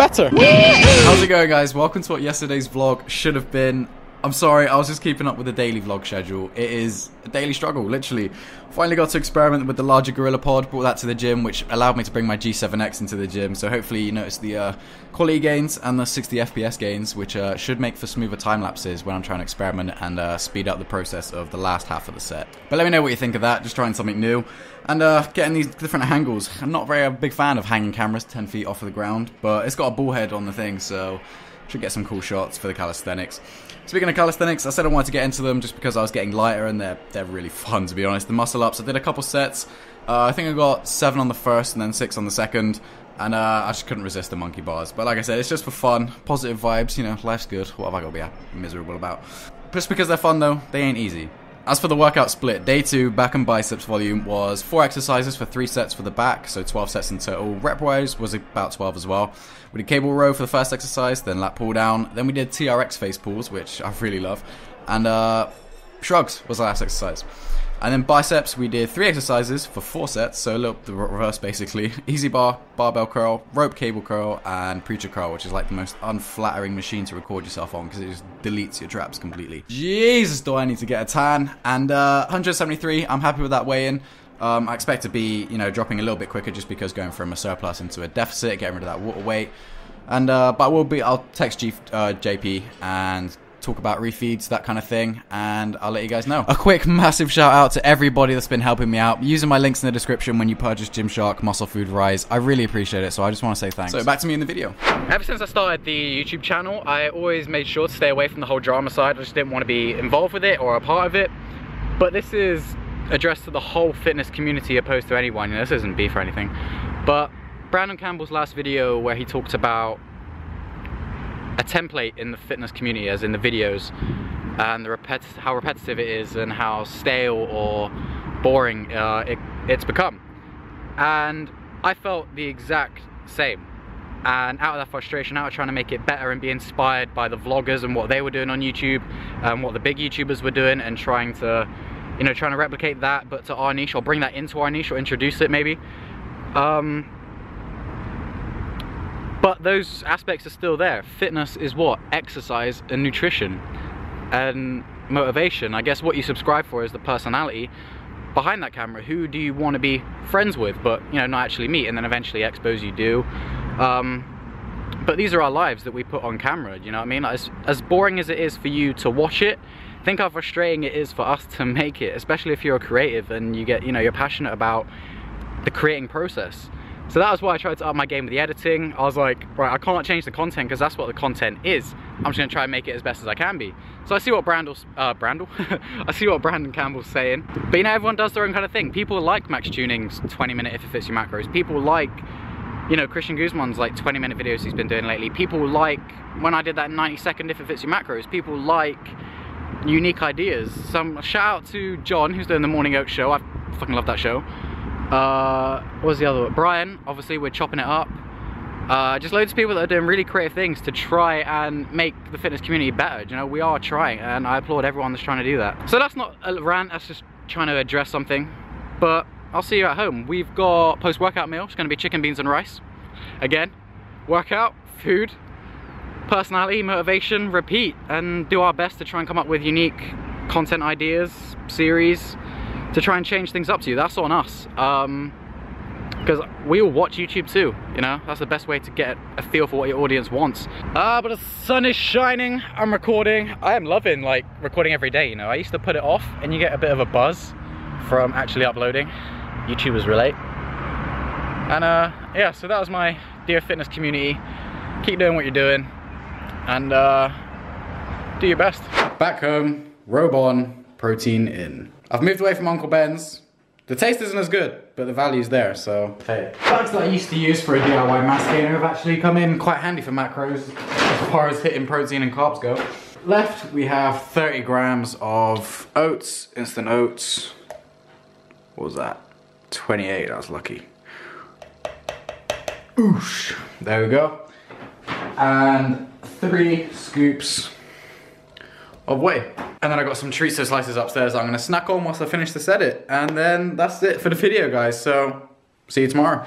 better. How's it going, guys? Welcome to what yesterday's vlog should have been. I'm sorry, I was just keeping up with the daily vlog schedule. It is a daily struggle, literally. Finally got to experiment with the larger gorilla pod, brought that to the gym, which allowed me to bring my G7X into the gym. So hopefully you notice the quality gains and the 60 FPS gains, which should make for smoother time lapses when I'm trying to experiment and speed up the process of the last half of the set. But let me know what you think of that, just trying something new. And getting these different angles. I'm not a big fan of hanging cameras 10 feet off of the ground, but it's got a ball head on the thing, so should get some cool shots for the calisthenics. Speaking of calisthenics, I said I wanted to get into them just because I was getting lighter, and they're really fun, to be honest. The muscle ups, I did a couple sets. I think I got 7 on the first and then 6 on the second, and I just couldn't resist the monkey bars. But like I said, it's just for fun, positive vibes, you know, life's good. What have I got to be miserable about? Just because they're fun though, they ain't easy. As for the workout split, day 2, back and biceps volume was 4 exercises for 3 sets for the back, so 12 sets in total. Rep-wise was about 12 as well. We did cable row for the first exercise, then lat pull down, then we did TRX face pulls, which I really love, and shrugs was the last exercise. And then biceps, we did 3 exercises for 4 sets, so a little the reverse basically. Easy bar, barbell curl, rope cable curl, and preacher curl, which is like the most unflattering machine to record yourself on because it just deletes your traps completely. Jesus, do I need to get a tan. And 173, I'm happy with that weigh-in. I expect to be, you know, dropping a little bit quicker just because going from a surplus into a deficit, getting rid of that water weight. And but I'll text JP and talk about refeeds, that kind of thing, and I'll let you guys know. A quick massive shout out to everybody that's been helping me out, using my links in the description when you purchase Gymshark Muscle Food Rise. I really appreciate it, so I just want to say thanks. So back to me in the video. Ever since I started the YouTube channel, I always made sure to stay away from the whole drama side. I just didn't want to be involved with it or a part of it. But this is addressed to the whole fitness community opposed to anyone. You know, this isn't beef or anything. But Brandon Campbell's last video where he talked about a template in the fitness community, as in the videos, and how repetitive it is and how stale or boring it's become. And I felt the exact same. And out of that frustration, out of trying to make it better and be inspired by the vloggers and what they were doing on YouTube, and what the big YouTubers were doing, and trying to replicate that, but to our niche, or bring that into our niche, or introduce it maybe. But those aspects are still there. Fitness is what? Exercise and nutrition and motivation. I guess what you subscribe for is the personality behind that camera. Who do you want to be friends with, but you know, not actually meet, and then eventually expose you do. But these are our lives that we put on camera, you know what I mean? Like, as boring as it is for you to watch it, think how frustrating it is for us to make it, especially if you're a creative and you get, you know, you're passionate about the creating process. So that was why I tried to up my game with the editing. I was like, right, I can't change the content because that's what the content is. I'm just gonna try and make it as best as I can be. So I see what I see what Brandon Campbell's saying. But you know, everyone does their own kind of thing. People like Max Tuning's 20-minute if it fits your macros. People like, you know, Christian Guzman's like 20-minute videos he's been doing lately. People like, when I did that 90-second if it fits your macros, people like unique ideas. Some shout out to John, who's doing the Morning Oak show. I fucking love that show. What was the other one? Brian, obviously we're chopping it up. Just loads of people that are doing really creative things to try and make the fitness community better. You know, we are trying, and I applaud everyone that's trying to do that. So that's not a rant, that's just trying to address something. But I'll see you at home. We've got post-workout meal. It's going to be chicken, beans and rice. Again, workout, food, personality, motivation, repeat, and do our best to try and come up with unique content ideas, series, to try and change things up to you. That's on us, because we all watch YouTube too, you know. That's the best way to get a feel for what your audience wants. But the sun is shining, I'm recording. I am loving like recording every day, you know. I used to put it off and you get a bit of a buzz from actually uploading. YouTubers relate. And yeah, so that was my dear fitness community. Keep doing what you're doing, and do your best. Back home, robe on, protein in. I've moved away from Uncle Ben's. The taste isn't as good, but the value's there, so hey. Bags that I used to use for a DIY mass gainer have actually come in quite handy for macros as far as hitting protein and carbs go. Left, we have 30 grams of oats, instant oats. What was that? 28, I was lucky. Oosh, there we go. And 3 scoops of whey. And then I got some chorizo slices upstairs that I'm gonna snack on whilst I finish this edit. And then that's it for the video, guys. So, see you tomorrow.